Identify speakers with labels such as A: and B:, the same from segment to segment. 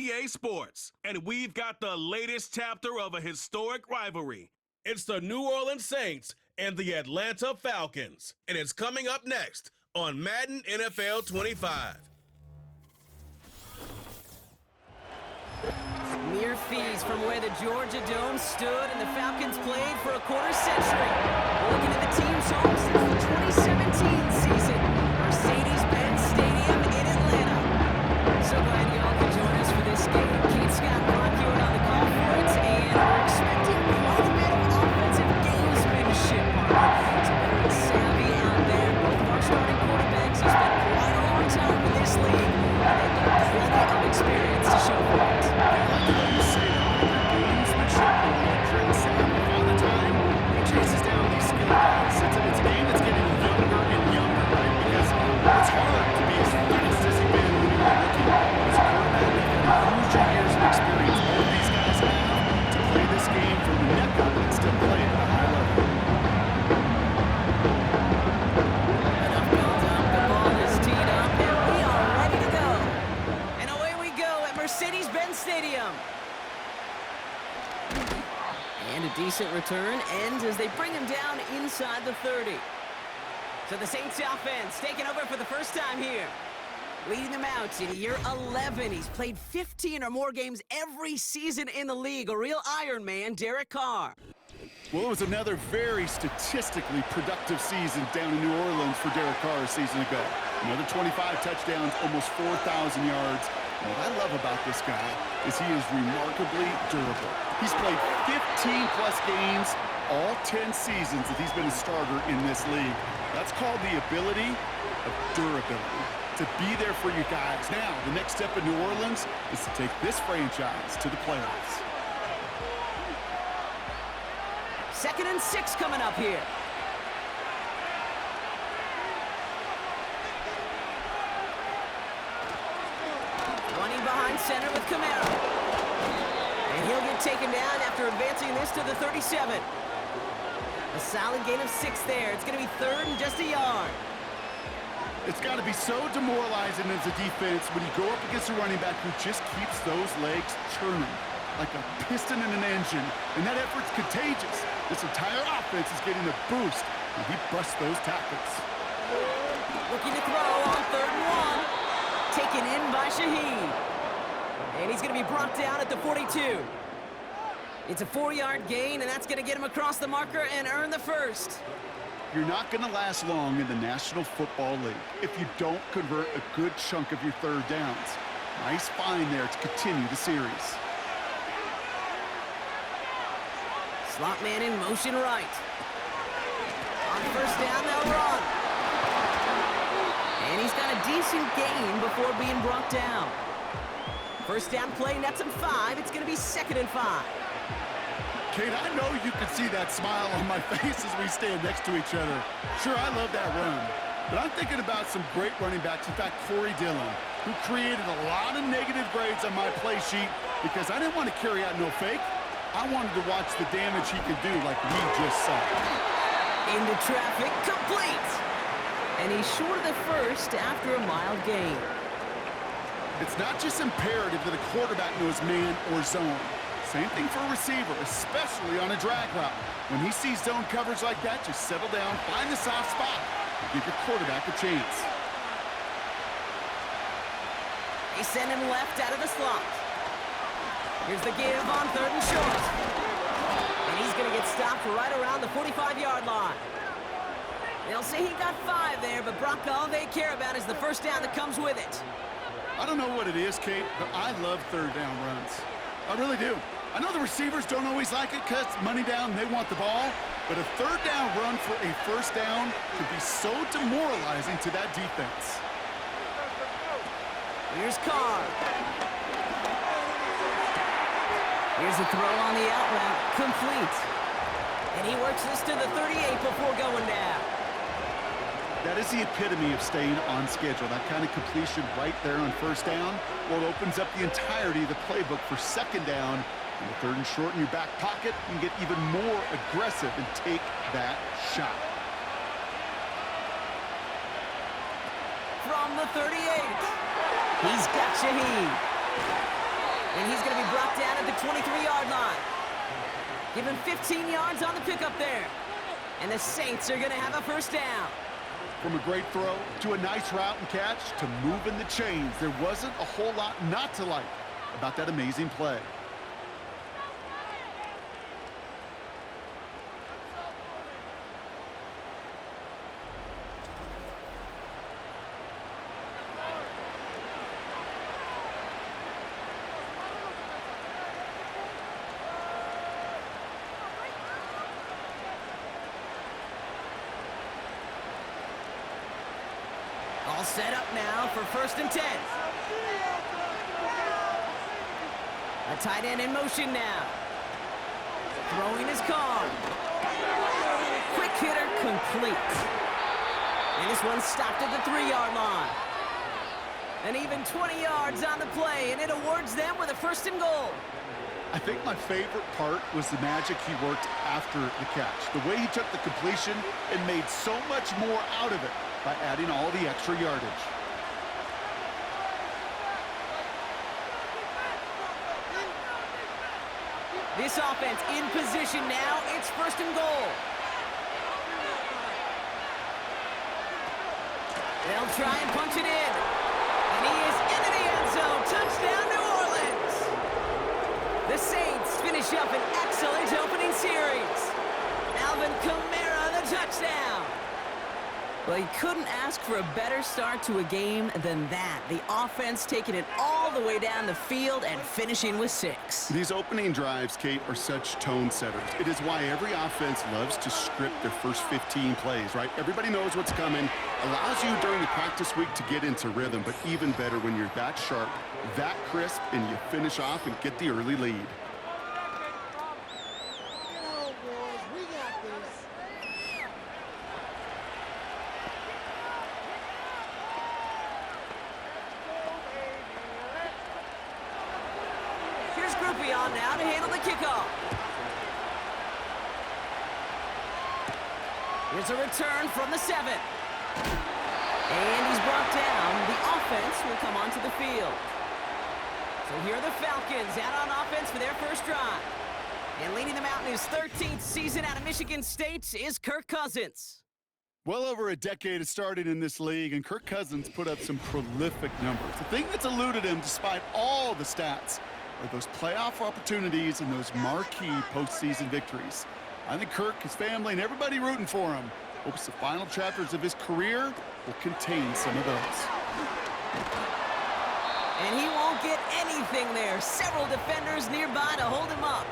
A: EA Sports, and we've got the latest chapter of a historic rivalry. It's the New Orleans Saints and the Atlanta Falcons, and it's coming up next on Madden NFL 25.
B: Mere fees from where the Georgia Dome stood and the Falcons played for a quarter century. Looking at the team's home since the 2017 season, Mercedes-Benz Stadium in Atlanta. So glad y'all could join us for this game. Keith Scott Brockwood on the call for it, and we're expecting quite a bit of offensive gamesmanship, partner. Some veteran savvy out there. Both of our starting quarterbacks have spent quite a long time in this league, and they've got plenty of experience to show for it.
C: Chases down these skill guys. It's a game that's getting younger and younger, right? Because it's hard to be as fast as you've been when you were looking. As a quarterback, they've got huge years of experience. All of these guys have to play this game from the neck up and still play it at a high level.
B: Enough built up, the ball is teed up, and we are ready to go. And away we go at Mercedes-Benz Stadium. And a decent return ends as they bring him down inside the 30. So the Saints offense taking over for the first time here. Leading them out in year 11. He's played 15 or more games every season in the league. A real Iron Man, Derek Carr.
C: Well, it was another very statistically productive season down in New Orleans for Derek Carr a season ago. Another 25 touchdowns, almost 4,000 yards. And what I love about this guy is he is remarkably durable. He's played 15-plus games all 10 seasons that he's been a starter in this league. That's called the ability of durability, to be there for you guys. Now, the next step in New Orleans is to take this franchise to the playoffs.
B: 2nd and 6 coming up here. Running behind center with Camaro. And he'll get taken down after advancing this to the 37. A solid gain of 6 there. It's going to be 3rd and just a yard.
C: It's got to be so demoralizing as a defense when you go up against a running back who just keeps those legs churning like a piston in an engine, and that effort's contagious. This entire offense is getting a boost when he busts those tackles.
B: Looking to throw on 3rd and 1. Taken in by Shaheed. And he's going to be brought down at the 42. It's a 4-yard gain, and that's going to get him across the marker and earn the first.
C: You're not going to last long in the National Football League if you don't convert a good chunk of your 3rd downs. Nice find there to continue the series.
B: Slot man in motion right. On 1st down, they'll run. And he's got a decent gain before being brought down. 1st down play nets him 5. It's going to be 2nd and 5.
C: Kate, I know you can see that smile on my face as we stand next to each other. Sure, I love that run. But I'm thinking about some great running backs. In fact, Corey Dillon, who created a lot of negative grades on my play sheet because I didn't want to carry out no fake. I wanted to watch the damage he could do like we just saw.
B: Into traffic, complete. And he's short of the first after a mild gain.
C: It's not just imperative that a quarterback knows man or zone. Same thing for a receiver, especially on a drag route. When he sees zone coverage like that, just settle down, find the soft spot, and give your quarterback a chance.
B: They send him left out of the slot. Here's the give on 3rd and short. And he's going to get stopped right around the 45-yard line. They'll say he got 5 there, but Brock, all they care about is the 1st down that comes with it.
C: I don't know what it is, Kate, but I love 3rd down runs. I really do. I know the receivers don't always like it because money down, they want the ball, but a 3rd down run for a 1st down can be so demoralizing to that defense.
B: Here's Carr. Here's a throw on the out route, complete. And he works this to the 38 before going down.
C: That is the epitome of staying on schedule. That kind of completion right there on 1st down, well, it opens up the entirety of the playbook for 2nd down. And the 3rd and short in your back pocket, you can get even more aggressive and take that shot.
B: From the 38, he's got Shaheed. And he's going to be brought down at the 23-yard line. Give him 15 yards on the pickup there. And the Saints are going to have a first down.
C: From a great throw to a nice route and catch to moving the chains, there wasn't a whole lot not to like about that amazing play.
B: All set up now for 1st and 10. A tight end in motion now. Throwing his calm. Quick hitter complete. And this one stopped at the 3-yard line. And even 20 yards on the play, and it awards them with a 1st and goal.
C: I think my favorite part was the magic he worked after the catch. The way he took the completion and made so much more out of it by adding all the extra yardage.
B: This offense in position now. It's 1st and goal. They'll try and punch it in. And he is into the end zone. Touchdown, New Orleans. The Saints finish up an excellent opening series. Alvin Kamara, the touchdown. Well, you couldn't ask for a better start to a game than that. The offense taking it all the way down the field and finishing with 6.
C: These opening drives, Kate, are such tone setters. It is why every offense loves to script their first 15 plays, right? Everybody knows what's coming. Allows you during the practice week to get into rhythm, but even better when you're that sharp, that crisp, and you finish off and get the early lead.
B: On now to handle the kickoff. Here's a return from the 7. And he's brought down. The offense will come onto the field. So here are the Falcons out on offense for their first drive. And leading them out in his 13th season out of Michigan State is Kirk Cousins.
C: Well over a decade of starting in this league, and Kirk Cousins put up some prolific numbers. The thing that's eluded him, despite all the stats, are those playoff opportunities and those marquee postseason victories. I think Kirk, his family, and everybody rooting for him hopes the final chapters of his career will contain some of those.
B: And he won't get anything there. Several defenders nearby to hold him up.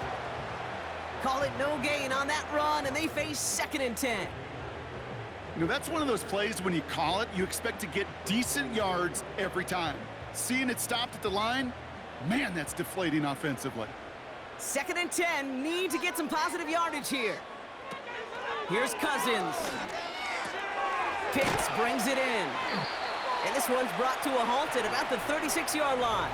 B: Call it no gain on that run, and they face 2nd and 10.
C: You know, that's one of those plays when you call it, you expect to get decent yards every time. Seeing it stopped at the line, man, that's deflating offensively.
B: 2nd and 10, need to get some positive yardage here. Here's Cousins. Pitts brings it in. And this one's brought to a halt at about the 36-yard line.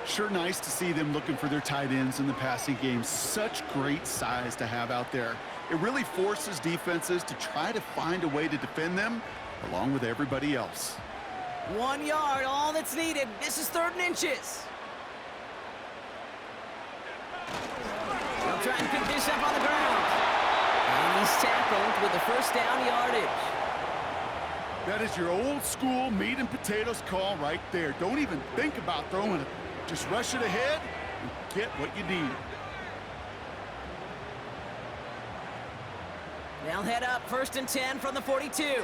C: Sure nice to see them looking for their tight ends in the passing game. Such great size to have out there. It really forces defenses to try to find a way to defend them along with everybody else.
B: 1 yard, all that's needed. This is 3rd and inches. They'll try and pick this up on the ground. And he's tackled with the first down yardage.
C: That is your old school meat and potatoes call right there. Don't even think about throwing it. Just rush it ahead and get what you need.
B: They'll head up 1st and 10 from the 42.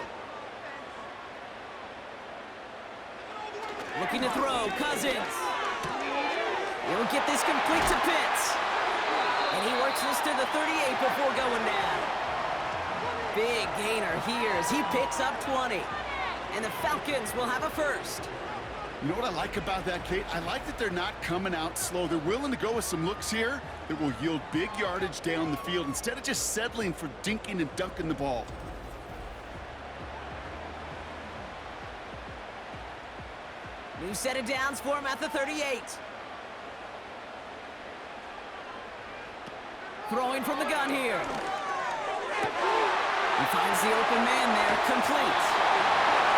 B: Looking to throw, Cousins. He'll get this complete to Pitts. And he works this to the 38 before going down. Big gainer here as he picks up 20. And the Falcons will have a first.
C: You know what I like about that, Kate? I like that they're not coming out slow. They're willing to go with some looks here that will yield big yardage down the field instead of just settling for dinking and dunking the ball.
B: New set of downs for him at the 38. Throwing from the gun here. He finds the open man there, complete.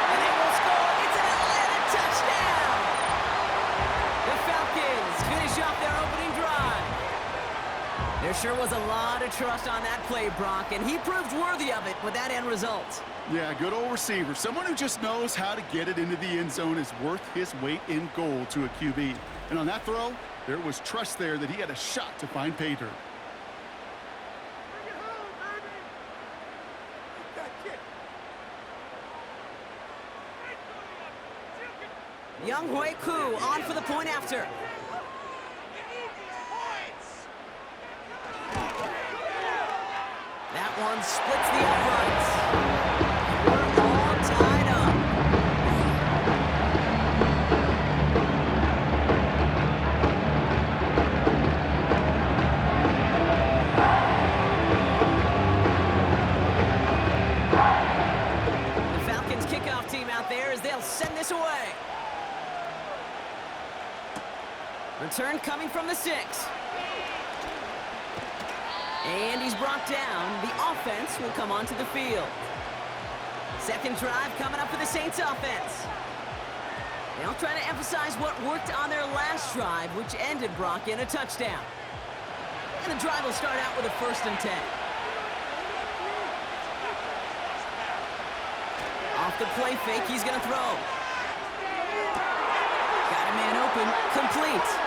B: And they will score. It's an Atlanta touchdown. The Falcons There sure was a lot of trust on that play, Brock, and he proved worthy of it with that end result.
C: Yeah, good old receiver. Someone who just knows how to get it into the end zone is worth his weight in gold to a QB. And on that throw, there was trust there that he had a shot to find pay dirt.
B: Young Hui Koo on for the point after. That one splits the uprights. We're all tied up. The Falcons kickoff team out there as they'll send this away. Return coming from the 6. And he's brought down. The offense will come onto the field. Second drive coming up for the Saints offense. They'll try to emphasize what worked on their last drive, which ended, Brock, in a touchdown. And the drive will start out with a 1st and 10. Off the play fake, he's going to throw. Got a man open, complete.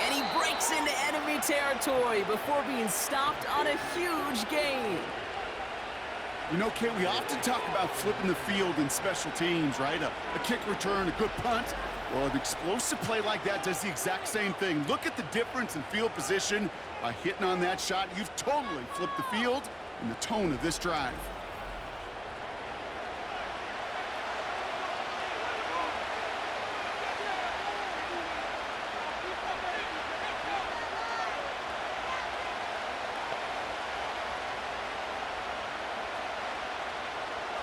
B: And he breaks into enemy territory before being stopped on a huge gain.
C: You know, Kate, we often talk about flipping the field in special teams, right? A kick return, a good punt. Well, an explosive play like that does the exact same thing. Look at the difference in field position. By hitting on that shot, you've totally flipped the field and the tone of this drive.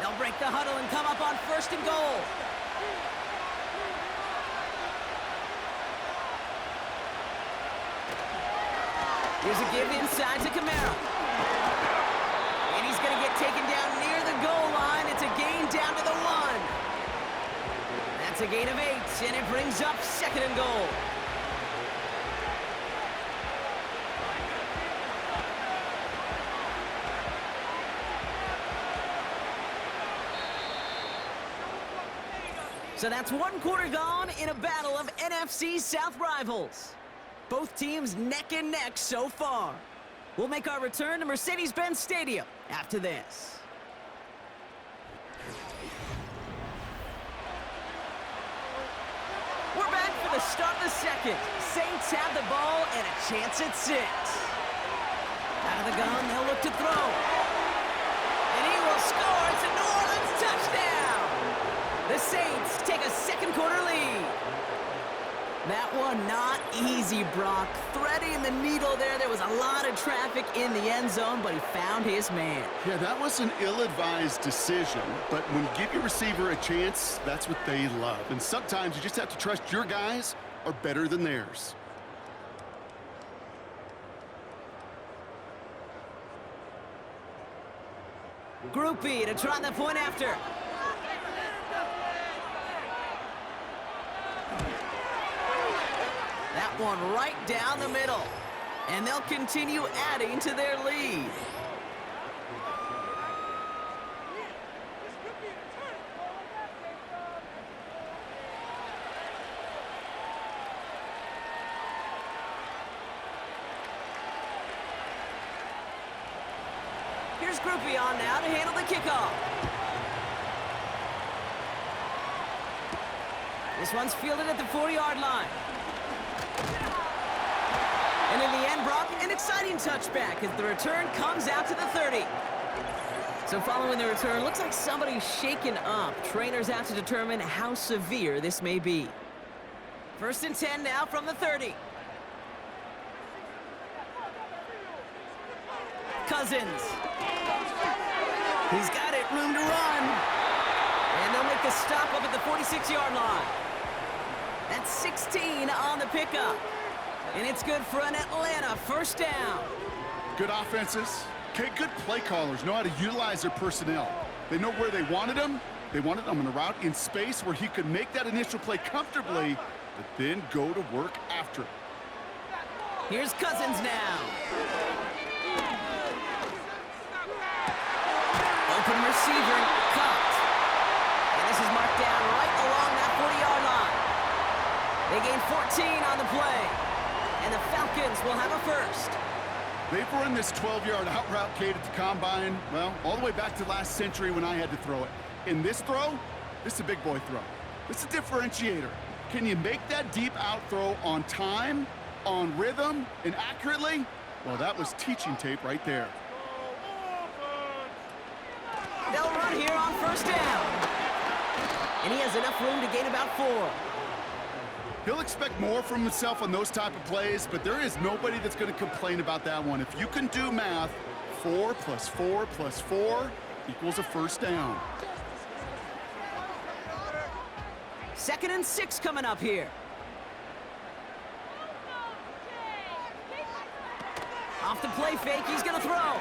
B: They'll break the huddle and come up on 1st and goal. Here's a give inside to Kamara. And he's going to get taken down near the goal line. It's a gain down to the 1. That's a gain of 8, and it brings up 2nd and goal. So that's 1 quarter gone in a battle of NFC South rivals. Both teams neck and neck so far. We'll make our return to Mercedes-Benz Stadium after this. We're back for the start of the 2nd. Saints have the ball and a chance at 6. Out of the gun, they'll look to throw. And he will score. It's a New Orleans touchdown. The Saints take a 2nd quarter lead. That one not easy, Brock. Threading the needle there. There was a lot of traffic in the end zone, but he found his man.
C: Yeah, that was an ill-advised decision, but when you give your receiver a chance, that's what they love. And sometimes you just have to trust your guys are better than theirs.
B: Group B to try the point after. That one right down the middle. And they'll continue adding to their lead. Here's Group B on now to handle the kickoff. This one's fielded at the 40-yard line. And in the end, Brock, an exciting touchback as the return comes out to the 30. So following the return, looks like somebody's shaken up. Trainers have to determine how severe this may be. 1st and 10 now from the 30. Cousins. He's got it, room to run. And they'll make the stop up at the 46-yard line. That's 16 on the pickup. And it's good for an Atlanta 1st down.
C: Good offenses. Okay, good play callers know how to utilize their personnel. They know where they wanted him. They wanted him on a route in space where he could make that initial play comfortably, but then go to work after it.
B: Here's Cousins now. Open receiver, caught. And this is marked down right along that 40-yard line. They gain 14 on the play. And the Falcons will have a first.
C: They've run this 12-yard out route, Kate, at the combine, well, all the way back to last century when I had to throw it. In this throw, this is a big boy throw. This is a differentiator. Can you make that deep out throw on time, on rhythm, and accurately? Well, that was teaching tape right there.
B: They'll run here on first down. And he has enough room to gain about 4.
C: He'll expect more from himself on those type of plays, but there is nobody that's going to complain about that one. If you can do math, 4 plus 4 plus 4 equals a first down.
B: 2nd and 6 coming up here. Off the play fake, he's going to throw.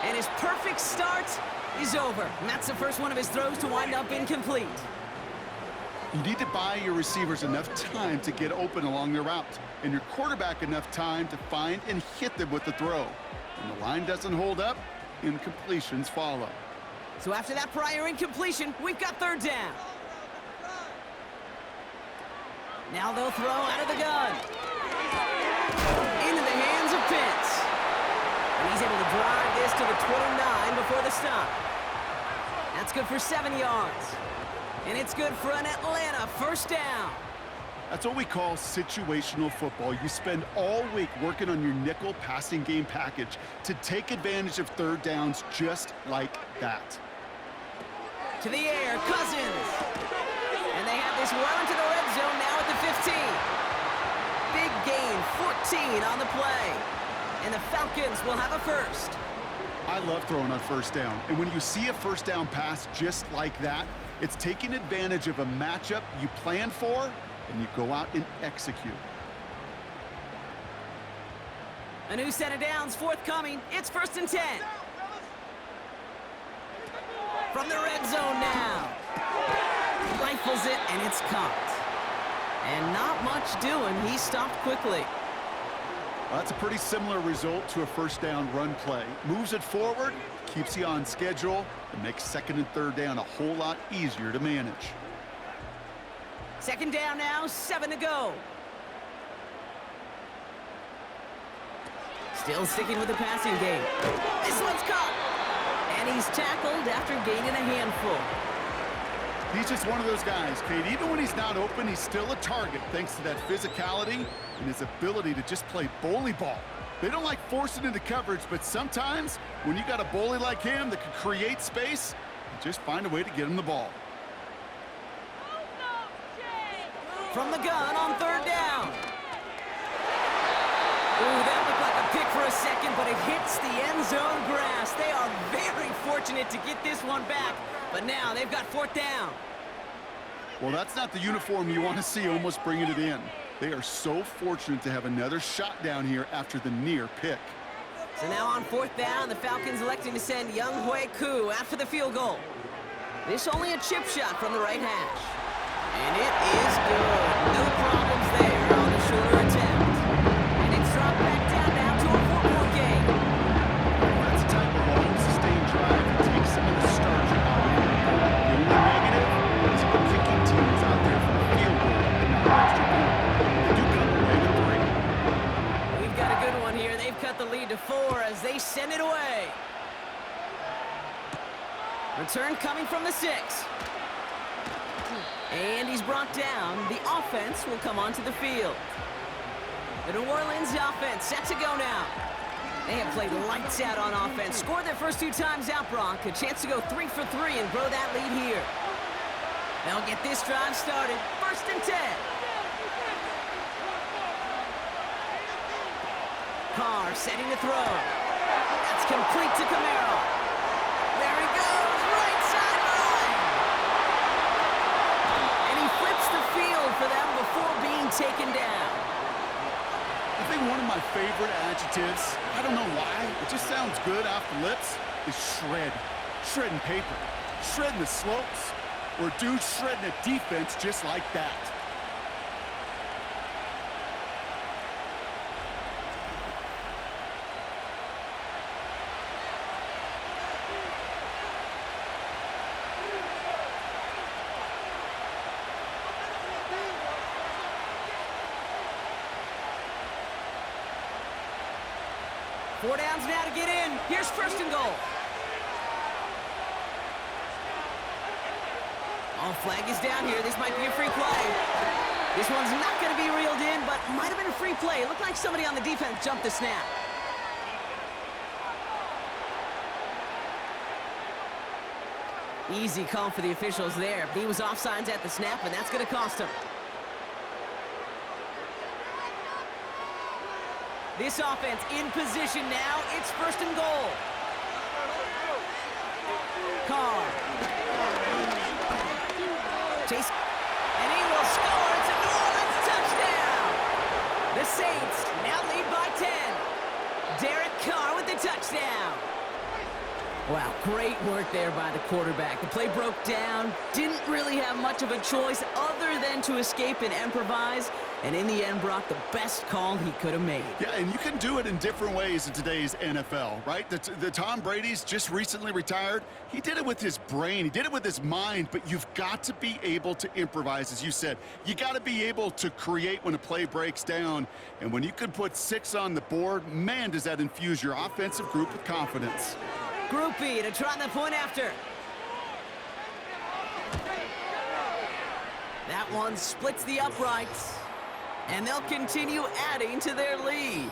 B: And his perfect start is over. And that's the first one of his throws to wind up incomplete.
C: You need to buy your receivers enough time to get open along their route, and your quarterback enough time to find and hit them with the throw. When the line doesn't hold up, incompletions follow.
B: So after that prior incompletion, we've got 3rd down. Now they'll throw out of the gun. Into the hands of Pitts. And he's able to drive this to the 29 before the stop. That's good for 7 yards. And it's good for an Atlanta first down.
C: That's what we call situational football. You spend all week working on your nickel passing game package to take advantage of 3rd downs just like that.
B: To the air, Cousins. And they have this well into the red zone now at the 15. Big gain, 14 on the play. And the Falcons will have a first.
C: I love throwing on first down. And when you see a first down pass just like that, it's taking advantage of a matchup you plan for, and you go out and execute.
B: A new set of downs forthcoming. It's 1st and 10. From the red zone now. Rifles it, and it's caught. And not much doing. He stopped quickly.
C: Well, that's a pretty similar result to a first down run play. Moves it forward, keeps you on schedule, and makes 2nd and 3rd down a whole lot easier to manage.
B: 2nd down now, 7 to go. Still sticking with the passing game. This one's caught. And he's tackled after gaining a handful.
C: He's just one of those guys, Kate. Even when he's not open, he's still a target thanks to that physicality and his ability to just play bully ball. They don't like forcing into coverage, but sometimes when you got a bully like him that can create space, you just find a way to get him the ball.
B: From the gun on 3rd down. Ooh, that looked like a pick for a second, but it hits the end zone grass. They are very fortunate to get this one back, but now they've got 4th down.
C: Well, that's not the uniform you want to see almost bringing it in. They are so fortunate to have another shot down here after the near pick.
B: So now on 4th down, the Falcons electing to send Young Hui Koo after the field goal. This only a chip shot from the right hash. And it is good. No problems there on the shorter attempt. And it's dropped back down now to a 4-point game.
C: That's a type of long, sustained drive that takes some of the starch out of it. The only negative is if the kicking team is out there for a field goal and not an extra point. They do come away with 3.
B: We've got a good one here. They've cut the lead to 4 as they send it away. Return coming from the 6. And he's brought down. The offense will come onto the field. The New Orleans offense set to go now. They have played lights out on offense. Scored their first 2 times out, Brock. A chance to go 3 for 3 and grow that lead here. They'll get this drive started. 1st and 10. Carr setting to throw. That's complete to Camaro. There he goes, right sideline. And he flips the field for them before being taken down.
C: I think one of my favorite adjectives, I don't know why, it just sounds good off the lips, is shred. Shredding paper. Shredding the slopes. Or dude shredding a defense just like that.
B: 4 downs now to get in. Here's first and goal. Oh, flag is down here. This might be a free play. This one's not going to be reeled in, but might have been a free play. It looked like somebody on the defense jumped the snap. Easy call for the officials there. He was offsides at the snap, and that's going to cost him. This offense in position now. It's first and goal. Carr. Chase. And he will score. It's a New Orleans touchdown. The Saints now lead by 10. Derek Carr with the touchdown. Wow, great work there by the quarterback. The play broke down, didn't really have much of a choice other than to escape and improvise, and in the end, Brock, the best call he could have made.
C: Yeah, and you can do it in different ways in today's NFL, right? The Tom Brady's just recently retired. He did it with his brain. He did it with his mind, but you've got to be able to improvise, as you said. You got to be able to create when a play breaks down, and when you can put 6 on the board, man, does that infuse your offensive group with confidence.
B: Group B to try the point after. That one splits the uprights, and they'll continue adding to their lead.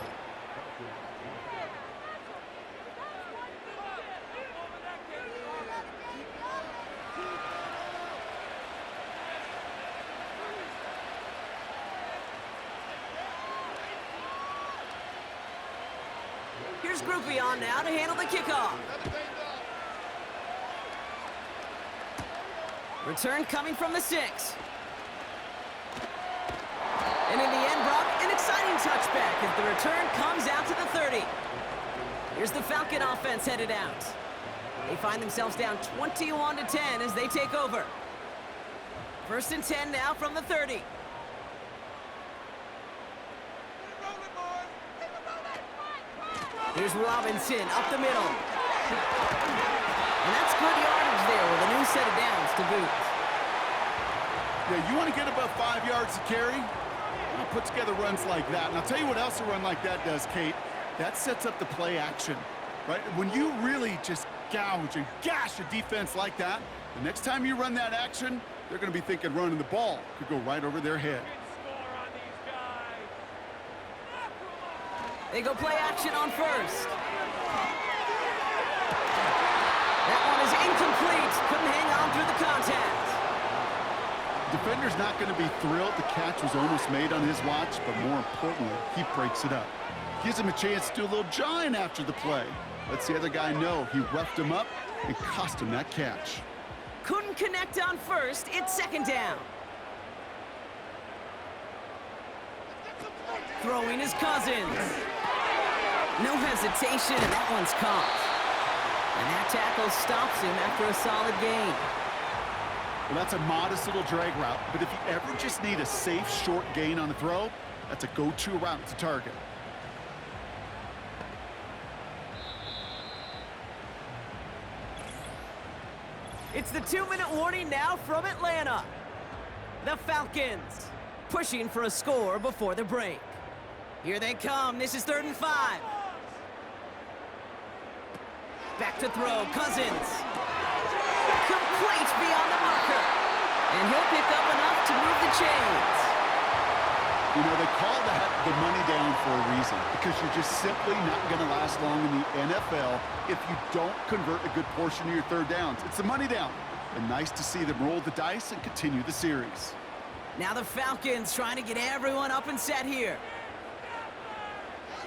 B: Here's Group B on now to handle the kickoff. Return coming from the 6. And in the end, Brock, an exciting touchback as the return comes out to the 30. Here's the Falcon offense headed out. They find themselves down 21-10 as they take over. First and 10 now from the 30. Here's Robinson up the middle. And that's good yardage there with a new set of downs to boot.
C: Yeah, you want to get above 5 yards to carry? Well, put together runs like that. And I'll tell you what else a run like that does, Kate. That sets up the play action, right? When you really just gouge and gash a defense like that, the next time you run that action, they're going to be thinking running the ball could go right over their head.
B: They go play action on first. That one is incomplete. Couldn't hang on through the contact.
C: Defender's not going to be thrilled the catch was almost made on his watch, but more importantly, he breaks it up. Gives him a chance to do a little jawing after the play. Lets the other guy know he roughed him up and cost him that catch.
B: Couldn't connect on first. It's second down. Throwing his Cousins. No hesitation, and that one's caught. And that tackle stops him after a solid gain.
C: Well, that's a modest little drag route, but if you ever just need a safe, short gain on the throw, that's a go-to route to target.
B: It's the 2-minute warning now from Atlanta. The Falcons pushing for a score before the break. Here they come. This is 3rd and 5. Back to throw. Cousins. Complete beyond the marker. And he'll pick up enough to move the chains.
C: You know, they call that the money down for a reason, because you're just simply not going to last long in the NFL if you don't convert a good portion of your 3rd downs. It's the money down. And nice to see them roll the dice and continue the series.
B: Now the Falcons trying to get everyone up and set here.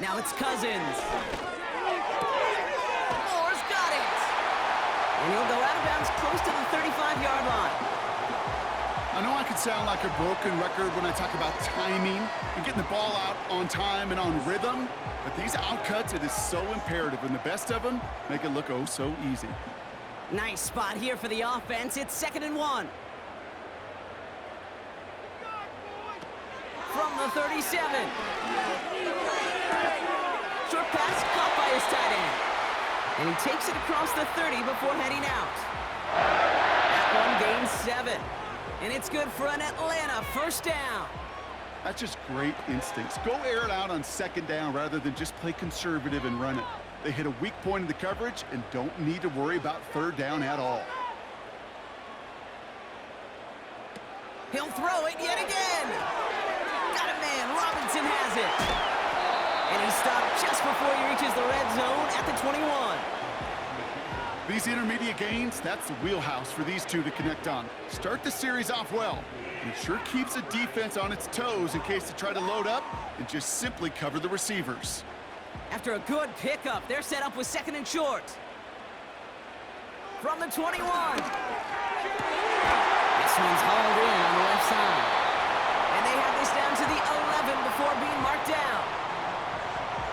B: Now it's Cousins. Moore's got it. And he'll go out of bounds close to the 35-yard line.
C: I know I could sound like a broken record when I talk about timing and getting the ball out on time and on rhythm, but these outcuts, it is so imperative, and the best of them make it look oh so easy.
B: Nice spot here for the offense. It's 2nd and 1. From the 37. Short pass caught by his tight end. And he takes it across the 30 before heading out. That one gains 7. And it's good for an Atlanta 1st down.
C: That's just great instincts. Go air it out on second down rather than just play conservative and run it. They hit a weak point in the coverage and don't need to worry about third down at all.
B: He'll throw it yet again. Got a man. Robinson has it. And he stopped just before he reaches the red zone at the 21.
C: These intermediate gains, that's the wheelhouse for these two to connect on. Start the series off well. And it sure keeps the defense on its toes in case they try to load up and just simply cover the receivers.
B: After a good pickup, they're set up with second and short. From the 21. This one's hauled in on the left side. And they have this down to the 11 before being marked down.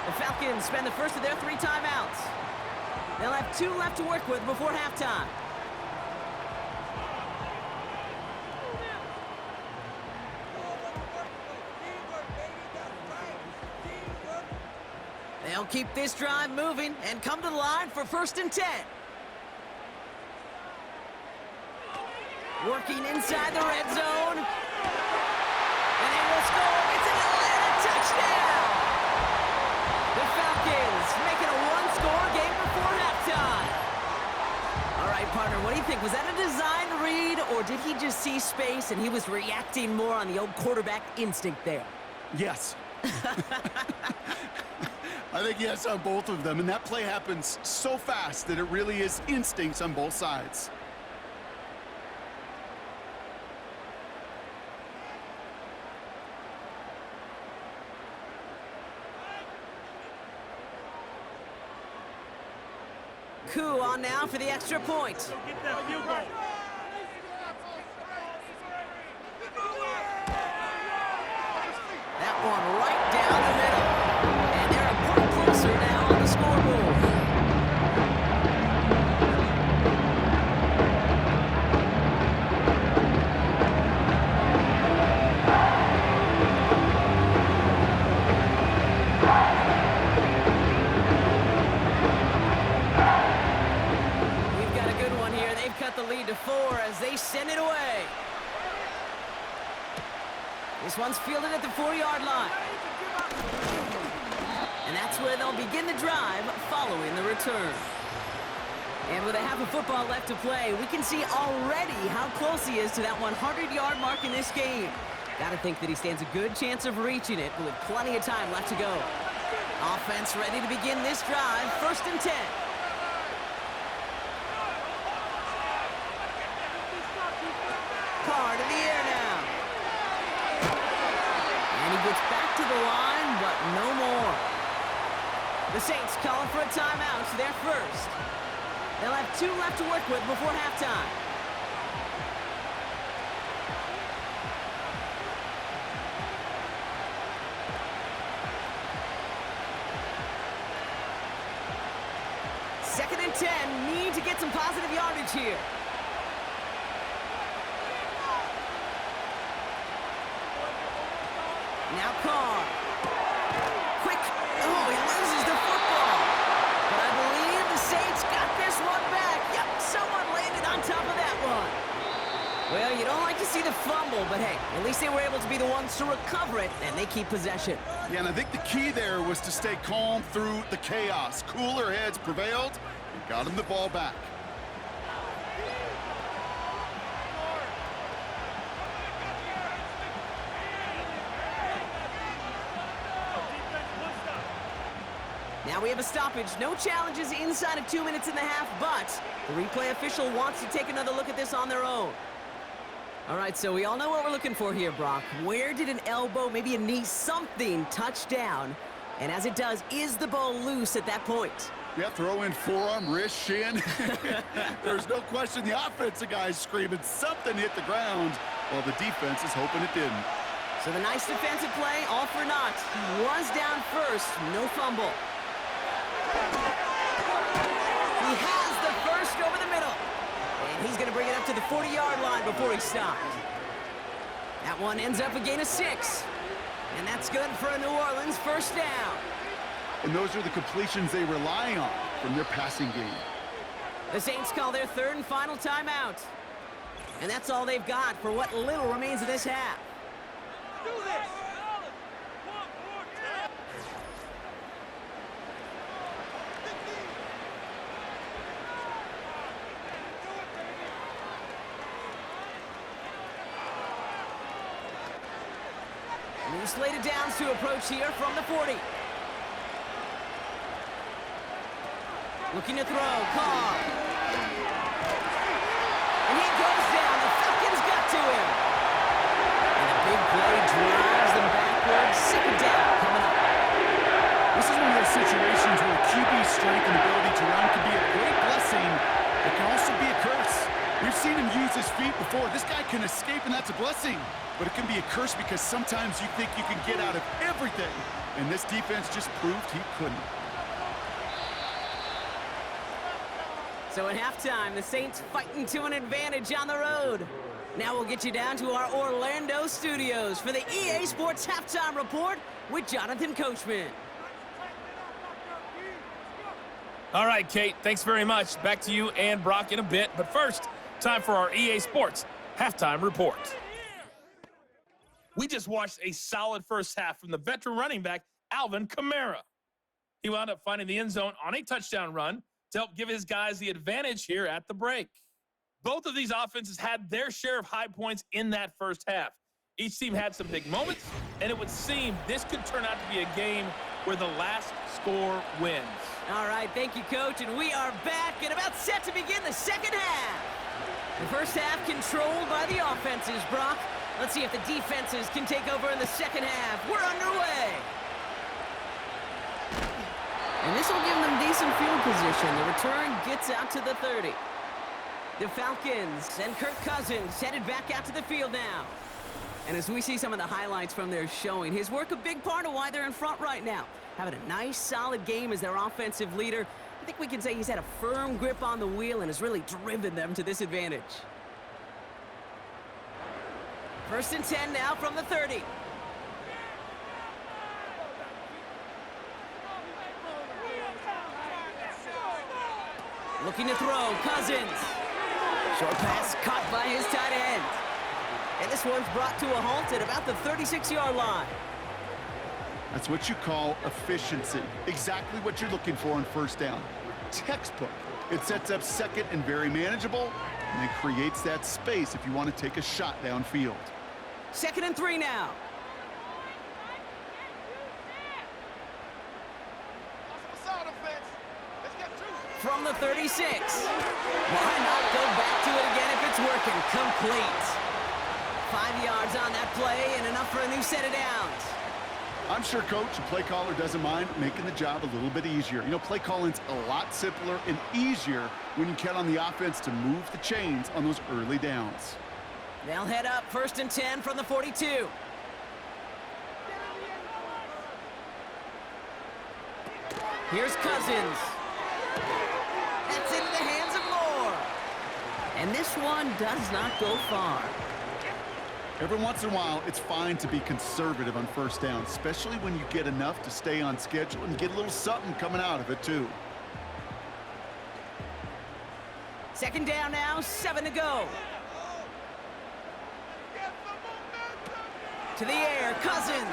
B: The Falcons spend the first of their 3 timeouts. They'll have 2 left to work with before halftime. They'll keep this drive moving and come to the line for 1st and 10. Working inside the red zone. And they will score. It's an Atlanta touchdown! The Falcons making a 1-score game before halftime. All right, partner, what do you think? Was that a design read, or did he just see space and he was reacting more on the old quarterback instinct there?
C: Yes. I think yes on both of them, and that play happens so fast that it really is instincts on both sides.
B: Coup on now for the extra point.
D: Get that field goal.
B: That one right down the middle. And they're a point closer now on the scoreboard. We've got a good one here. They've cut the lead to 4 as they send it away. This one's fielded at the 4-yard line. And that's where they'll begin the drive following the return. And with a half a football left to play, we can see already how close he is to that 100-yard mark in this game. Gotta think that he stands a good chance of reaching it with plenty of time left to go. Offense ready to begin this drive, 1st and 10. Carr to the air now. And he gets back to the line, but no more. The Saints calling for a timeout, their first. They'll have 2 left to work with before halftime. Second and 10, need to get some positive yardage here. Now Carr. Quick. Oh, he loses the football. But I believe the Saints got this one back. Yep, someone landed on top of that one. Well, you don't like to see the fumble, but hey, at least they were able to be the ones to recover it, and they keep possession.
C: Yeah, and I think the key there was to stay calm through the chaos. Cooler heads prevailed and got him the ball back.
B: Now we have a stoppage. No challenges inside of 2 minutes and a half, but the replay official wants to take another look at this on their own. All right, so we all know what we're looking for here, Brock. Where did an elbow, maybe a knee, something touch down? And as it does, is the ball loose at that point?
C: Yeah, throw in forearm, wrist, shin. There's no question the offensive guy's screaming something hit the ground while the defense is hoping it didn't.
B: So the nice defensive play, all for naught. He was down first, no fumble. He has the first over the middle. And he's going to bring it up to the 40-yard line before he stopped. That one ends up a gain of 6. And that's good for a New Orleans first down.
C: And those are the completions they rely on from their passing game.
B: The Saints call their 3rd and final timeout. And that's all they've got for what little remains of this half.
D: Do this!
B: Two slated downs to approach here from the 40. Looking to throw, Carr. And he goes down. The Falcons got to him. And a big play drives them backwards. Second down coming up.
C: This is one of those situations where QB strength and ability to run can be a great blessing. It can also be a curse. We've seen him use his feet before. This guy can escape, and that's a blessing. But it can be a curse because sometimes you think you can get out of everything. And this defense just proved he couldn't.
B: So at halftime, the Saints fighting to an advantage on the road. Now we'll get you down to our Orlando studios for the EA Sports Halftime Report with Jonathan Coachman.
D: All right, Kate, thanks very much. Back to you and Brock in a bit. But first, time for our EA Sports Halftime Report. We just watched a solid first half from the veteran running back, Alvin Kamara. He wound up finding the end zone on a touchdown run to help give his guys the advantage here at the break. Both of these offenses had their share of high points in that first half. Each team had some big moments, and it would seem this could turn out to be a game where the last score wins.
B: All right, thank you, Coach, and we are back and about set to begin the second half. The first half controlled by the offenses, Brock. Let's see if the defenses can take over in the second half. We're underway. And this will give them decent field position. The return gets out to the 30. The Falcons and Kirk Cousins headed back out to the field now. And as we see some of the highlights from their showing, his work a big part of why they're in front right now. Having a nice, solid game as their offensive leader. I think we can say he's had a firm grip on the wheel and has really driven them to this advantage. First and 10 now from the 30. Looking to throw, Cousins. Short pass caught by his tight end. And this one's brought to a halt at about the 36-yard line.
C: That's what you call efficiency. Exactly what you're looking for on first down. Textbook. It sets up second and very manageable, and it creates that space if you want to take a shot downfield.
B: Second and 3 now. From the 36. Why not go back to it again if it's working? Complete. 5 yards on that play and enough for a new set of downs.
C: I'm sure coach and play caller doesn't mind making the job a little bit easier. You know, play calling's a lot simpler and easier when you count on the offense to move the chains on those early downs.
B: They'll head up first and 10 from the 42. Here's Cousins. That's into the hands of Moore. And this one does not go far.
C: Every once in a while, it's fine to be conservative on first down, especially when you get enough to stay on schedule and get a little something coming out of it, too.
B: Second down now, 7 to go. To the air, Cousins.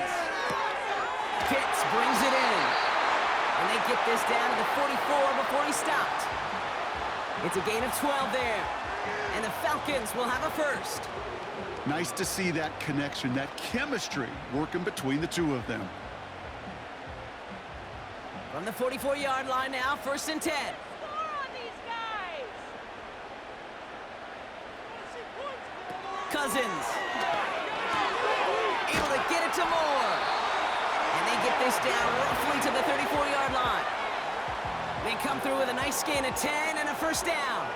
B: Pitts brings it in. And they get this down to the 44 before he stopped. It's a gain of 12 there. And the Falcons will have a first.
C: Nice to see that connection, that chemistry working between the two of them.
B: From the 44-yard line now, first and 10. Cousins. Able to get it to Moore. And they get this down roughly to the 34-yard line. They come through with a nice gain of 10 and a first down.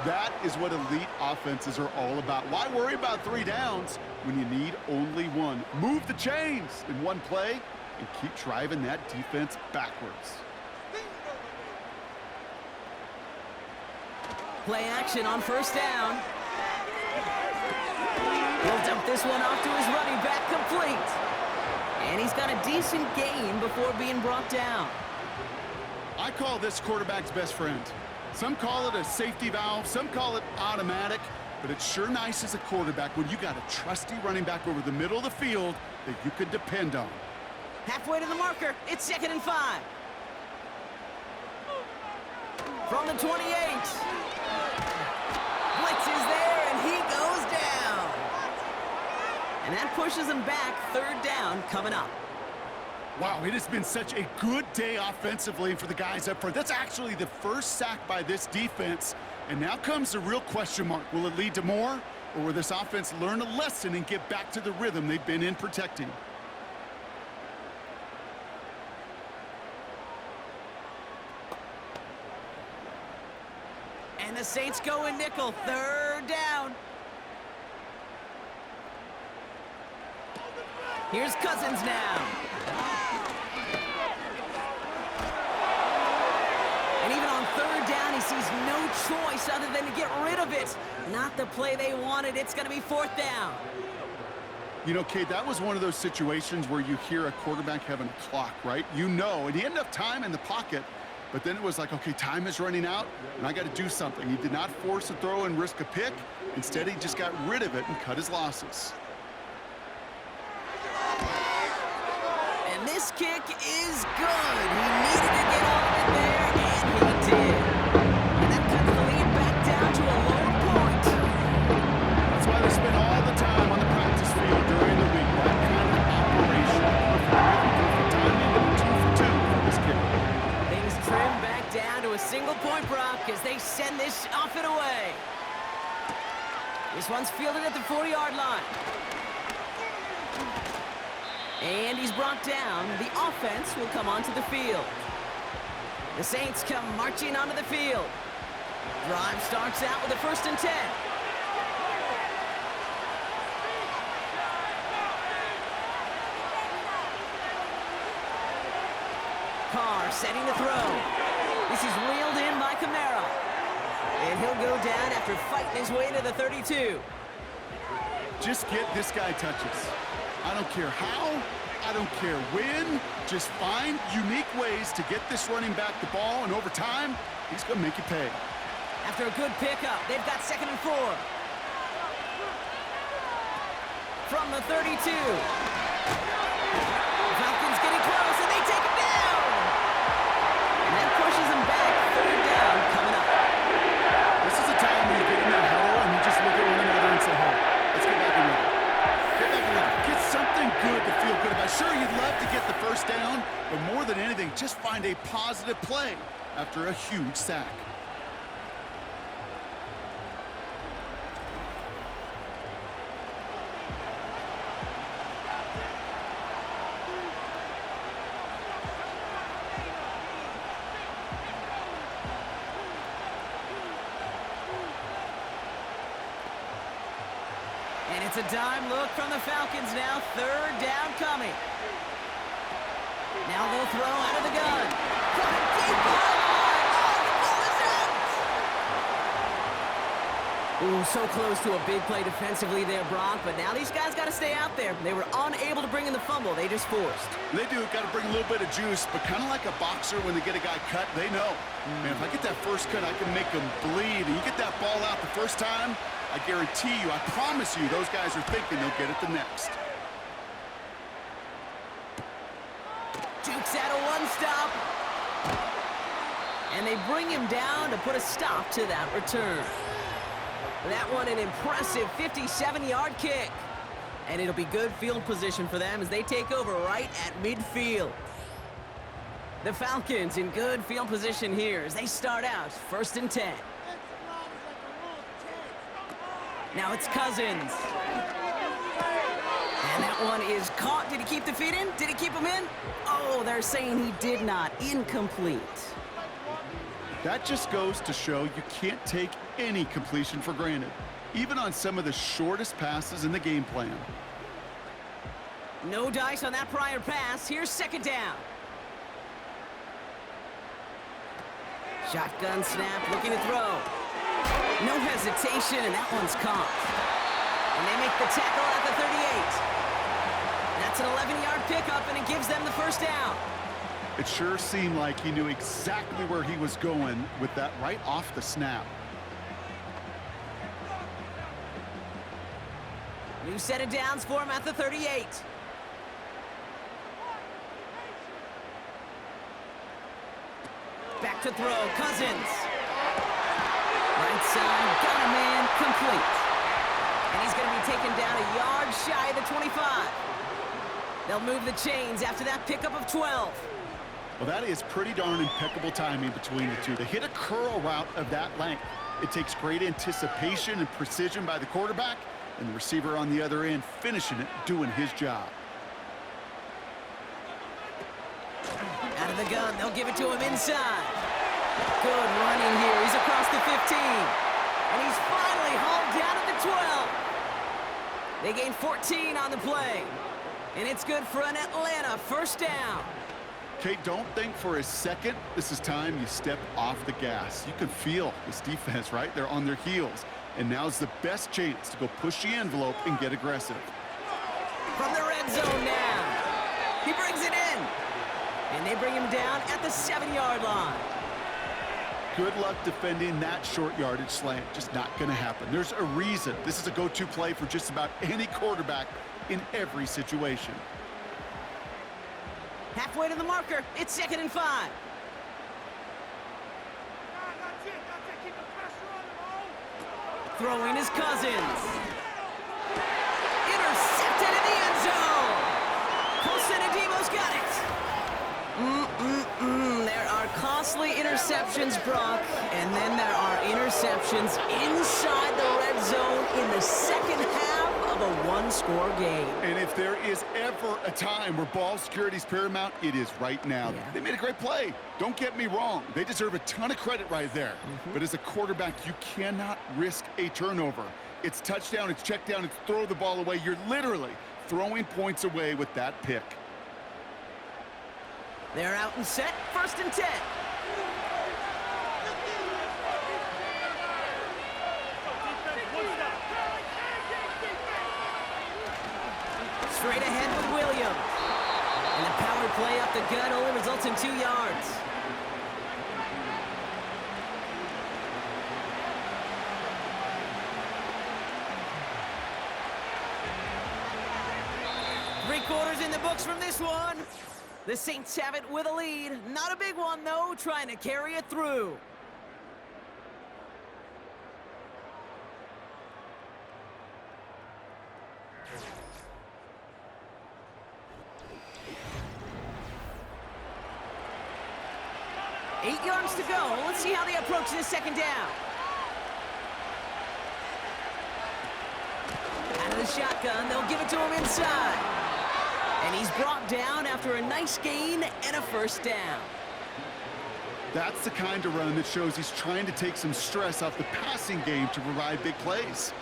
C: That is what elite offenses are all about. Why worry about 3 downs when you need only one? Move the chains in one play and keep driving that defense backwards.
B: Play action on first down. He'll dump this one off to his running back, complete. And he's got a decent gain before being brought down.
C: I call this quarterback's best friend. Some call it a safety valve, some call it automatic, but it's sure nice as a quarterback when you got a trusty running back over the middle of the field that you can depend on.
B: Halfway to the marker, it's second and 5. From the 28. Blitz is there, and he goes down. And that pushes them back. Third down coming up.
C: Wow, it has been such a good day offensively for the guys up front. That's actually the first sack by this defense. And now comes the real question mark. Will it lead to more? Or will this offense learn a lesson and get back to the rhythm they've been in protecting?
B: And the Saints go in nickel. Third down. Here's Cousins now. And even on third down, he sees no choice other than to get rid of it. Not the play they wanted. It's going to be fourth down.
C: You know, Cade, that was one of those situations where you hear a quarterback having a clock, right? You know, and he had enough time in the pocket, but then it was like, okay, time is running out, and I got to do something. He did not force a throw and risk a pick. Instead, he just got rid of it and cut his losses.
B: And this kick is good. He needed to get all of it there, and he did. And that cuts the lead back down to a low point.
C: That's why they spend all the time on the practice field during the week. That kind of operation. Perfect timing and 2 for 2 for this kick.
B: Things trim back down to a single-point Brock as they send this off and away. This one's fielded at the 40-yard line. And he's brought down. The offense will come onto the field. The Saints come marching onto the field. Drive starts out with a 1st and 10. Carr setting the throw. This is wheeled in by Kamara. And he'll go down after fighting his way to the 32.
C: Just get this guy touches. I don't care how, I don't care when. Just find unique ways to get this running back the ball, and over time, he's going to make you pay.
B: After a good pickup, they've got 2nd and 4. From the 32. Falcons getting close, and they take him down. And that pushes him back. Third down coming up.
C: This is a time where you get in that huddle and you just look at one another and say, hey, let's get back in with it. Get back in with it. Get something good to feel good about. Sure, you'd love to get the first down, but more than anything, just find a positive play after a huge sack.
B: And it's a dime look from the Falcons now. Third down coming. Now they'll throw out of the gun. From the deep line. Oh, the ball is out. Ooh, so close to a big play defensively there, Brock. But now these guys got to stay out there. They were unable to bring in the fumble. They just forced.
C: They do. Got to bring a little bit of juice, but kind of like a boxer when they get a guy cut, they know. Man, if I get that first cut, I can make them bleed. And you get that ball out the first time, I guarantee you, I promise you, those guys are thinking they'll get it the next.
B: Dukes out of one stop. And they bring him down to put a stop to that return. That one an impressive 57-yard kick. And it'll be good field position for them as they take over right at midfield. The Falcons in good field position here as they start out 1st and 10. Now it's Cousins. And that one is caught. Did he keep the feet in? Did he keep him in? Oh, they're saying he did not. Incomplete.
C: That just goes to show you can't take any completion for granted, even on some of the shortest passes in the game plan.
B: No dice on that prior pass. Here's 2nd down. Shotgun snap, looking to throw. No hesitation, and that one's caught. And they make the tackle at the 38. That's an 11-yard pickup, and it gives them the 1st down.
C: It sure seemed like he knew exactly where he was going with that right off the snap.
B: New set of downs for him at the 38. Back to throw, Cousins. Right side, got a man, complete. And he's going to be taken down a yard shy of the 25. They'll move the chains after that pickup of 12.
C: Well, that is pretty darn impeccable timing between the two. They hit a curl route of that length. It takes great anticipation and precision by the quarterback, and the receiver on the other end finishing it, doing his job.
B: Out of the gun, they'll give it to him inside. Good running here. He's across the 15. And he's finally hauled down at the 12. They gain 14 on the play. And it's good for an Atlanta first down.
C: Kate, don't think for a second this is time you step off the gas. You can feel this defense, right? They're on their heels. And now's the best chance to go push the envelope and get aggressive.
B: From the red zone now. He brings it in. And they bring him down at the 7-yard line.
C: Good luck defending that short yardage slant. Just not going to happen. There's a reason this is a go-to play for just about any quarterback in every situation.
B: Halfway to the marker. It's 2nd and 5. Throwing his Cousins. Intercepted in the end zone. Colson Adebo's got it. There are costly interceptions, Brock, and then there are interceptions inside the red zone in the second half of a one-score game.
C: And if there is ever a time where ball security is paramount, it is right now.
B: Yeah.
C: They made a great play. Don't get me wrong. They deserve a ton of credit right there. But as a quarterback, you cannot risk a turnover. It's touchdown, it's check down, it's throw the ball away. You're literally throwing points away with that pick.
B: They're out and set. 1st and 10. Straight ahead with Williams. And the power play up the gut only results in 2 yards. Three-quarters in the books from this one. The Saints have it with a lead. Not a big one, though, trying to carry it through. Eight yards to go. Let's see how they approach this 2nd down. Out of the shotgun, they'll give it to him inside. And he's brought down after a nice gain and a 1st down.
C: That's the kind of run that shows he's trying to take some stress off the passing game to provide big plays.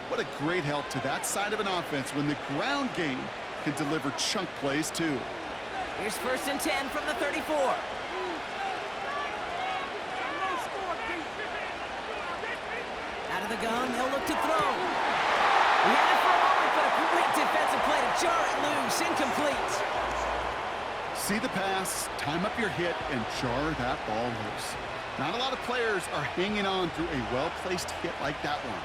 C: What a great help to that side of an offense when the ground game can deliver chunk plays too.
B: Here's 1st and 10 from the 34. Out of the gun, they'll look to throw. He had it for a moment, but a great defensive play to jar it loose. Incomplete.
C: See the pass, time up your hit, and jar that ball loose. Not a lot of players are hanging on through a well-placed hit like that one.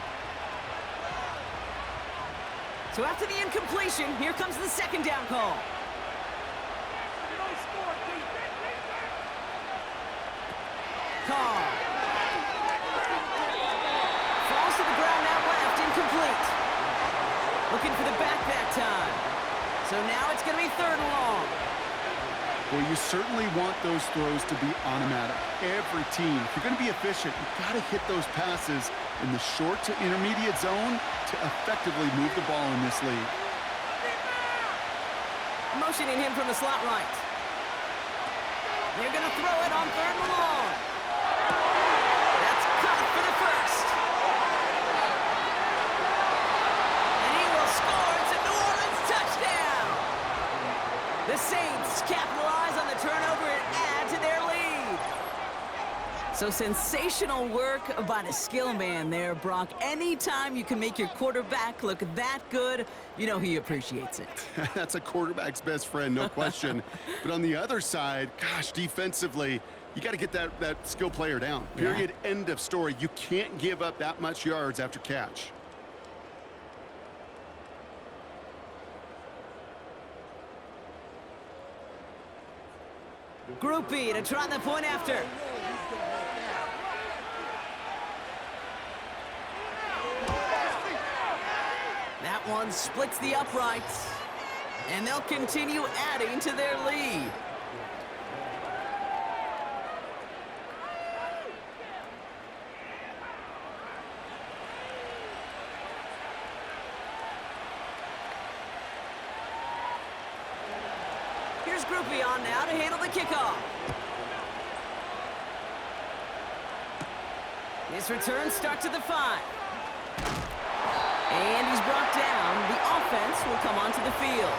B: So after the incompletion, here comes the 2nd down call. Call. Falls to the ground out left, incomplete. Looking for the back that time. So now it's going to be 3rd and long.
C: Well, you certainly want those throws to be automatic. Every team, if you're going to be efficient, you've got to hit those passes in the short to intermediate zone to effectively move the ball in this league.
B: Motioning him from the slot right. They're going to throw it on 3rd and long. That's caught for the 1st. And he will score. It's a New Orleans touchdown. The Saints capitalize on the turnover and add to their lead. So sensational work by the skill man there, Brock. Anytime you can make your quarterback look that good, you know he appreciates it.
C: That's a quarterback's best friend, no question. But on the other side, gosh, defensively, you got to get that skill player down. Period. Yeah. End of story. You can't give up that much yards after catch.
B: Group B to try the point after. That one splits the uprights. And they'll continue adding to their lead. Here's Groupie on now to handle the kickoff. This return starts at the 5. And he's brought down. The offense will come onto the field.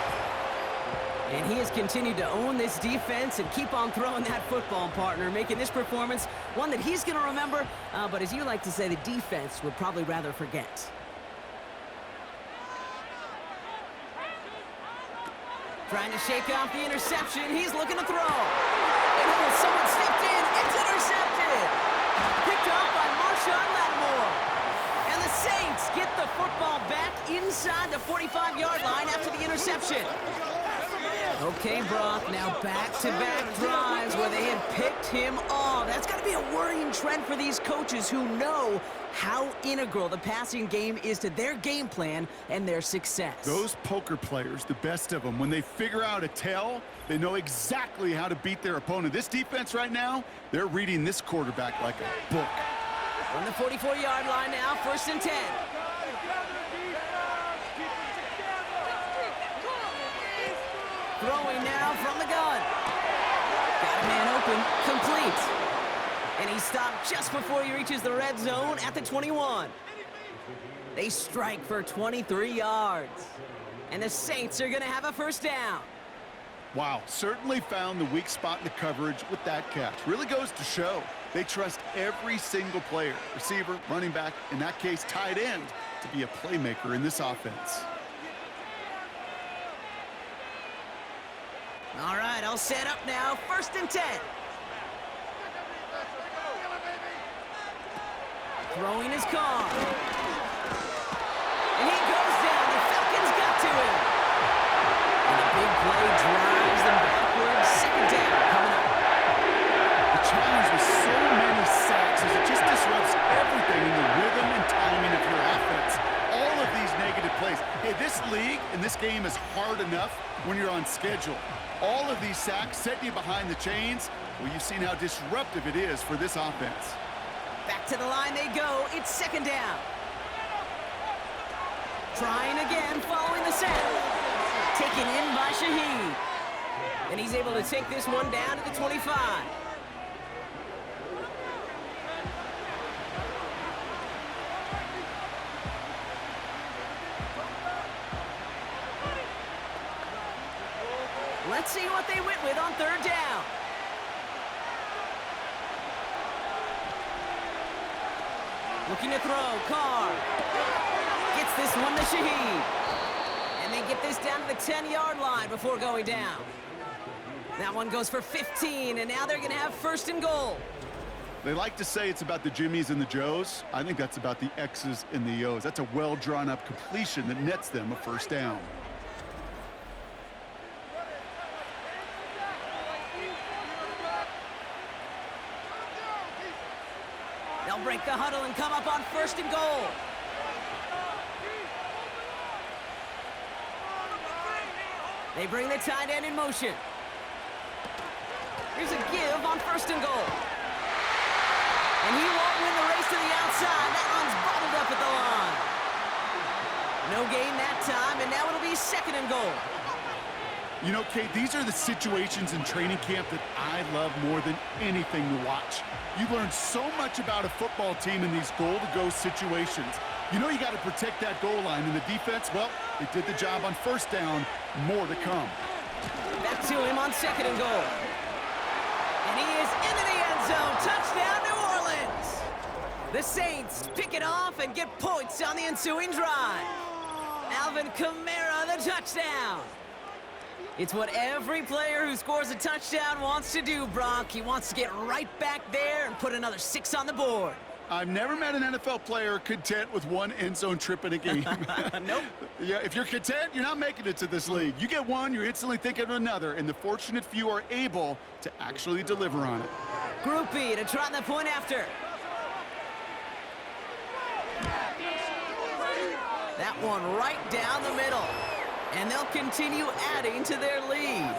B: And he has continued to own this defense and keep on throwing that football, partner, making this performance one that he's going to remember, but as you like to say, the defense would probably rather forget. Trying to shake off the interception. He's looking to throw. And someone stepped in. It's intercepted. Picked up by Marshawn Lattimore. And the Saints get the football back inside the 45-yard line after the interception. Okay, Brock, now back-to-back drives where they had picked him off. That's got to be a worrying trend for these coaches who know how integral the passing game is to their game plan and their success.
C: Those poker players, the best of them, when they figure out a tell, they know exactly how to beat their opponent. This defense right now, they're reading this quarterback like a book.
B: On the 44-yard line now, 1st and 10. Throwing now from the gun. Got a man open, complete. And he stopped just before he reaches the red zone at the 21. They strike for 23 yards. And the Saints are going to have a 1st down.
C: Wow, certainly found the weak spot in the coverage with that catch. Really goes to show they trust every single player, receiver, running back, in that case, tight end, to be a playmaker in this offense.
B: All right, I'll set up now. 1st and 10. Throwing his car. And he goes down. The Falcons got to him. And a big play drives them backwards. 2nd down coming up.
C: The challenge with so many sacks is it just disrupts everything in the rhythm and timing of your offense. All of these negative plays. Hey, this league and this game is hard enough when you're on schedule. All of these sacks set you behind the chains. Well, you've seen how disruptive it is for this offense.
B: Back to the line they go. It's 2nd down. Trying again following the sack. Taken in by Shaheed. And he's able to take this one down to the 25. Let's see what they went with on 3rd down. Looking to throw. Carr gets this one to Shaheed. And they get this down to the 10-yard line before going down. That one goes for 15, and now they're going to have 1st and goal.
C: They like to say it's about the Jimmies and the Joes. I think that's about the X's and the O's. That's a well-drawn-up completion that nets them a 1st down.
B: They'll break the huddle and come up on 1st and goal. They bring the tight end in motion. Here's a give on 1st and goal. And he won't win the race to the outside. That one's bobbled up at the line. No gain that time, and now it'll be 2nd and goal.
C: You know, Kate, these are the situations in training camp that I love more than anything to watch. You learn so much about a football team in these goal-to-go situations. You know you got to protect that goal line, and the defense, well, they did the job on 1st down. More to come.
B: Back to him on 2nd and goal. And he is into the end zone. Touchdown, New Orleans. The Saints pick it off and get points on the ensuing drive. Alvin Kamara, the touchdown. It's what every player who scores a touchdown wants to do, Brock. He wants to get right back there and put another 6 on the board.
C: I've never met an NFL player content with one end zone trip in a game.
B: Nope.
C: Yeah, if you're content, you're not making it to this league. You get one, you're instantly thinking of another, and the fortunate few are able to actually deliver on it.
B: Groupie to try the point after. That one right down the middle. And they'll continue adding to their lead.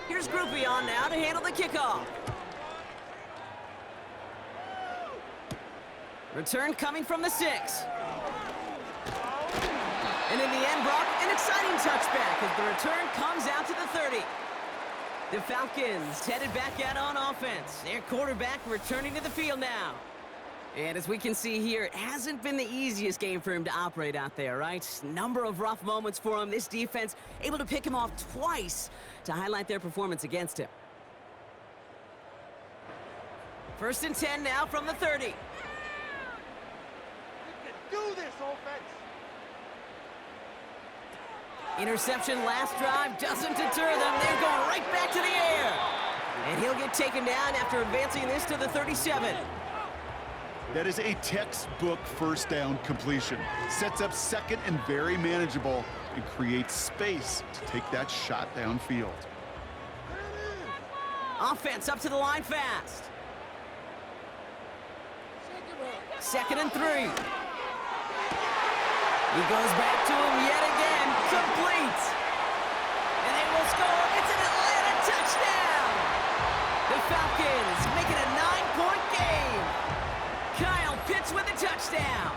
B: Here's Groupie on now to handle the kickoff. Return coming from the 6. And in the end, Brock, an exciting touchback as the return comes out to the 30. The Falcons headed back out on offense. Their quarterback returning to the field now. And as we can see here, it hasn't been the easiest game for him to operate out there, right? Number of rough moments for him. This defense able to pick him off twice to highlight their performance against him. 1st and 10 now from the 30.
E: Do this, offense.
B: Interception last drive doesn't deter them. They're going right back to the air. And he'll get taken down after advancing this to the 37.
C: That is a textbook first down completion. Sets up second and very manageable and creates space to take that shot downfield.
B: Offense up to the line fast. 2nd and 3. He goes back to him yet again. Complete. And they will score. It's an Atlanta touchdown. The Falcons make it a 9-point game. Kyle Pitts with a touchdown.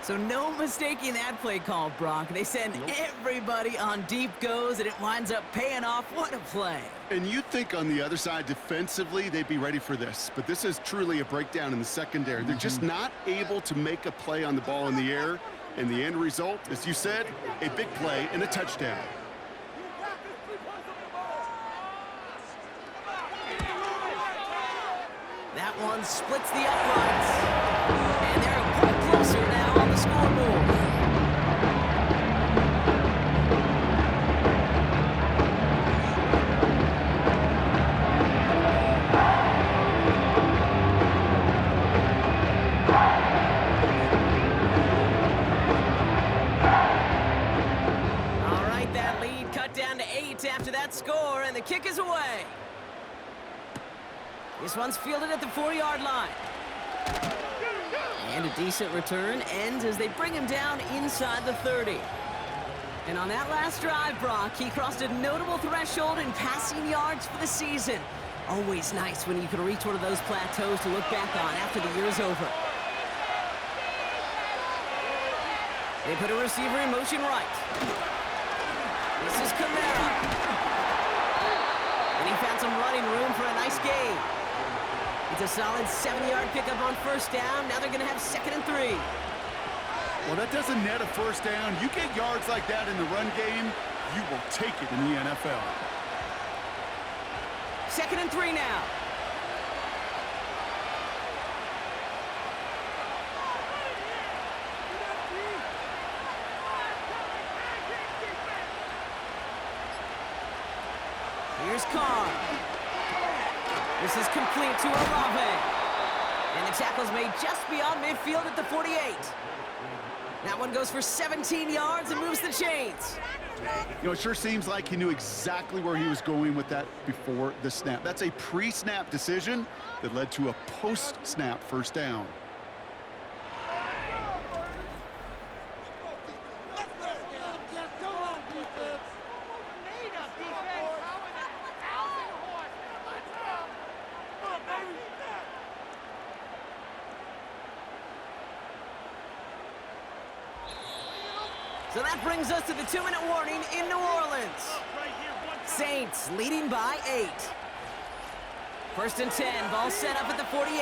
B: So no mistaking that play call, Brock. They send everybody on deep goes, and it winds up paying off. What a play.
C: And you'd think on the other side defensively they'd be ready for this, but this is truly a breakdown in the secondary. They're just not able to make a play on the ball in the air, and the end result, as you said, a big play and a touchdown.
B: That one splits the uprights, and they're a point closer now on the scoreboard. Down to 8 after that score, and the kick is away. This one's fielded at the 4-yard line. And a decent return ends as they bring him down inside the 30. And on that last drive, Brock, he crossed a notable threshold in passing yards for the season. Always nice when you can reach one of those plateaus to look back on after the year's over. They put a receiver in motion right. This is Kamara. And he found some running room for a nice gain. It's a solid 7-yard pickup on 1st down. Now they're going to have 2nd and 3.
C: Well, that doesn't net a 1st down. You get yards like that in the run game, you will take it in the NFL.
B: 2nd and 3 now. Here's Carr. This is complete to Olave. And the tackle's made just beyond midfield at the 48. That one goes for 17 yards and moves the chains.
C: You know, it sure seems like he knew exactly where he was going with that before the snap. That's a pre-snap decision that led to a post-snap 1st down.
B: So that brings us to the 2-minute warning in New Orleans. Saints leading by 8. 1st and 10, ball set up at the 48.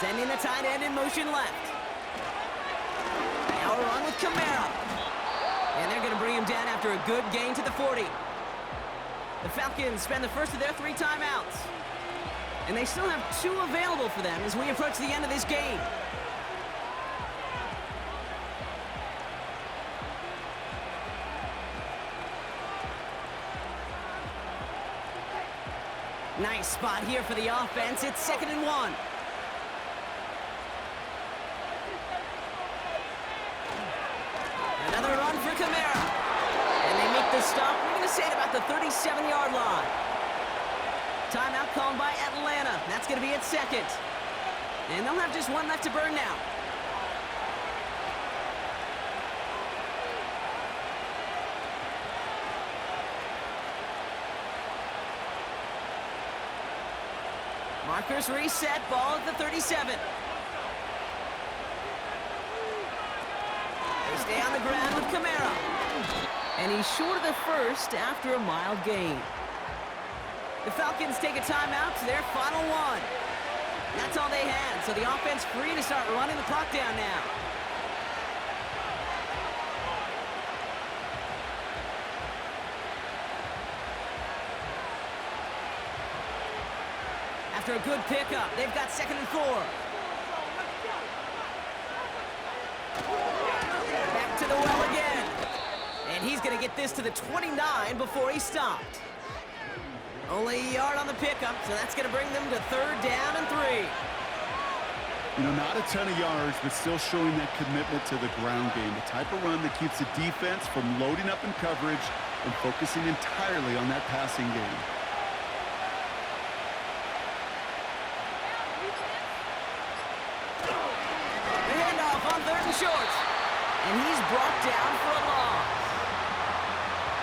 B: Sending the tight end in motion left. Now a run with Kamara. And they're going to bring him down after a good gain to the 40. The Falcons spend the first of their 3 timeouts. And they still have 2 available for them as we approach the end of this game. Nice spot here for the offense. It's 2nd and 1. Another run for Kamara. And they make the stop. We're going to say it about the 37-yard line. Timeout called by Atlanta. That's going to be at 2nd. And they'll have just one left to burn now. Markers reset, ball at the 37. They stay on the ground with Kamara. And he's short of the first after a mild gain. The Falcons take a timeout to their final one. That's all they had, so the offense free to start running the clock down now. After a good pickup, they've got 2nd and 4. Back to the well again. And he's going to get this to the 29 before he stopped. Only a yard on the pickup, so that's going to bring them to 3rd down and 3.
C: You know, not a ton of yards, but still showing that commitment to the ground game. The type of run that keeps the defense from loading up in coverage and focusing entirely on that passing game.
B: The handoff on 3rd and short. And he's brought down for a loss.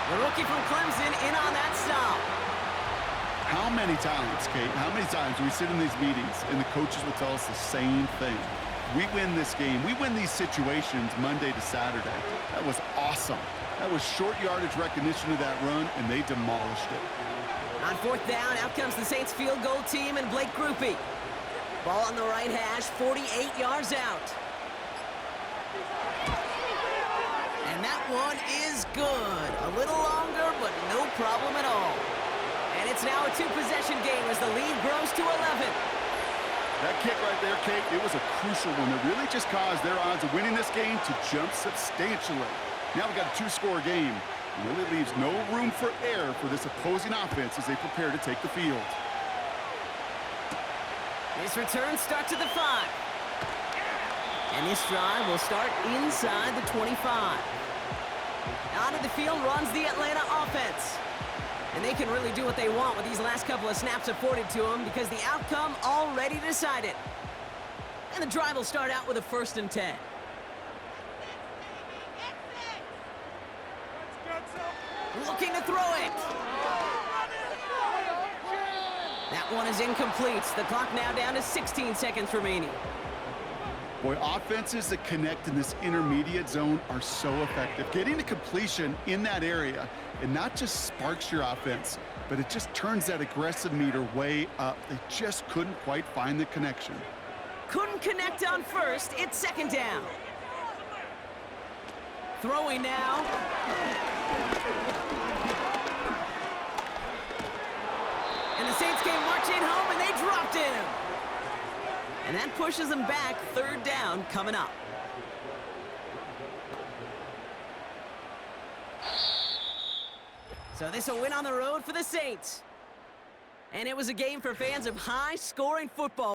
B: The rookie from Clemson in on that stop.
C: How many times, Kate, how many times do we sit in these meetings and the coaches will tell us the same thing? We win this game. We win these situations Monday to Saturday. That was awesome. That was short yardage recognition of that run, and they demolished it.
B: On 4th down, out comes the Saints field goal team and Blake Groupie. Ball on the right hash, 48 yards out. And that one is good. A little longer, but no problem at all. And it's now a 2-possession game as the lead grows to 11.
C: That kick right there, Kate, it was a crucial one that really just caused their odds of winning this game to jump substantially. Now we've got a 2-score game. It really leaves no room for error for this opposing offense as they prepare to take the field.
B: This return starts at the 5. And this drive will start inside the 25. Onto the field runs the Atlanta offense. And they can really do what they want with these last couple of snaps afforded to them because the outcome already decided. And the drive will start out with a 1st and 10. Looking to throw it. That one is incomplete. The clock now down to 16 seconds remaining.
C: Boy, offenses that connect in this intermediate zone are so effective. Getting to completion in that area, it not just sparks your offense, but it just turns that aggressive meter way up. They just couldn't quite find the connection.
B: Couldn't connect on 1st. It's 2nd down. Throwing now. And the Saints came marching home, and they dropped him. And that pushes them back. 3rd down coming up. So this will win on the road for the Saints. And it was a game for fans of high-scoring football.